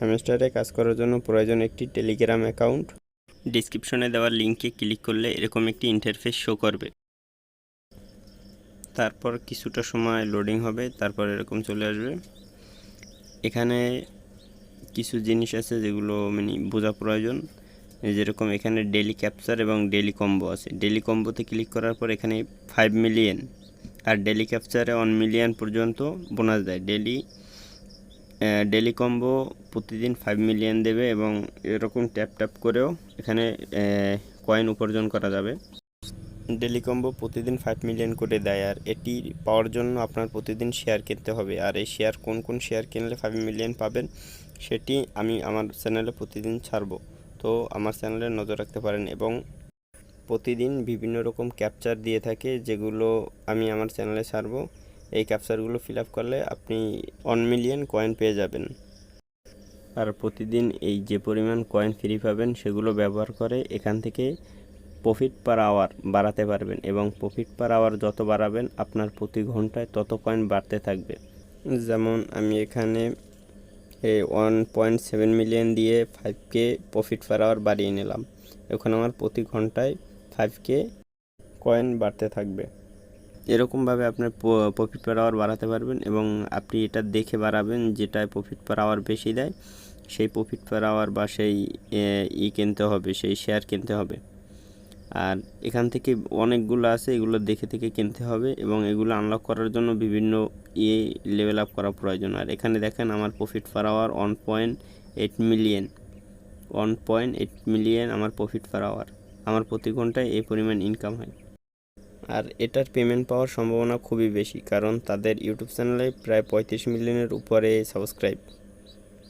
হ্যামস্টারে কাজ করার জন্য প্রয়োজন একটি টেলিগ্রাম অ্যাকাউন্ট। ডিসক্রিপশনে দেওয়া লিঙ্কে ক্লিক করলে এরকম একটি ইন্টারফেস শো করবে। তারপর কিছুটা সময় লোডিং হবে, তারপর এরকম চলে আসবে। এখানে কিছু জিনিস আছে যেগুলো বোঝা প্রয়োজন, যেরকম এখানে ডেলি ক্যাপচার এবং ডেলি কম্বো আছে। ডেলি কম্বোতে ক্লিক করার পর এখানে 5 মিলিয়ন আর ডেলি ক্যাপচারে 1 মিলিয়ন পর্যন্ত বোনাস দেয়। ডেলি কম্বো প্রতিদিন 5 মিলিয়ন দেবে এবং এরকম ট্যাপ করেও এখানে কয়েন উপার্জন করা যাবে। ডেলি কম্বো প্রতিদিন 5 মিলিয়ন করে দেয়, আর এটি পাওয়ার জন্য আপনার প্রতিদিন শেয়ার কিনতে হবে। আর এই শেয়ার কোন শেয়ার কিনলে 5 মিলিয়ন পাবেন সেটি আমি আমার চ্যানেলে প্রতিদিন ছাড়ব, তো আমার চ্যানেলে নজর রাখতে পারেন। এবং প্রতিদিন বিভিন্ন রকম ক্যাপচার দিয়ে থাকে যেগুলো আমি আমার চ্যানেলে ছাড়ব। এই ক্যাপচারগুলো ফিল আপ করলে আপনি 1 মিলিয়ন কয়েন পেয়ে যাবেন। আর প্রতিদিন এই যে পরিমাণ কয়েন ফ্রি পাবেন সেগুলো ব্যবহার করে এখান থেকে প্রফিট পার আওয়ার বাড়াতে পারবেন, এবং প্রফিট পার আওয়ার যত বাড়াবেন আপনার প্রতি ঘন্টায় তত কয়েন বাড়তে থাকবে। যেমন আমি এখানে 1.7 মিলিয়ন দিয়ে 5K প্রফিট পার আওয়ার বাড়িয়ে নিলাম। এখন আমার প্রতি ঘন্টায় 5K কয়েন বাড়তে থাকবে। এরকমভাবে আপনার প্রফিট পার আওয়ার বাড়াতে পারবেন, এবং আপনি এটা দেখে বাড়াবেন যেটায় প্রফিট পার আওয়ার বেশি দেয় সেই প্রফিট পার আওয়ার বা সেই কিনতে হবে, সেই শেয়ার কিনতে হবে। আর এখান থেকে অনেকগুলো আছে, এগুলো দেখে কিনতে হবে, এবং এগুলো আনলক করার জন্য বিভিন্ন লেভেল আপ করা প্রয়োজন। আর এখানে দেখেন আমার প্রফিট পার আওয়ার 1.8 মিলিয়ন আমার প্রফিট পার আওয়ার। আমার প্রতি ঘন্টায় এই পরিমাণ ইনকাম হয়। আর এটার পেমেন্ট পাওয়ার সম্ভাবনা খুবই বেশি, কারণ তাদের ইউটিউব চ্যানেলে প্রায় 35 মিলিয়নের উপরে সাবস্ক্রাইব।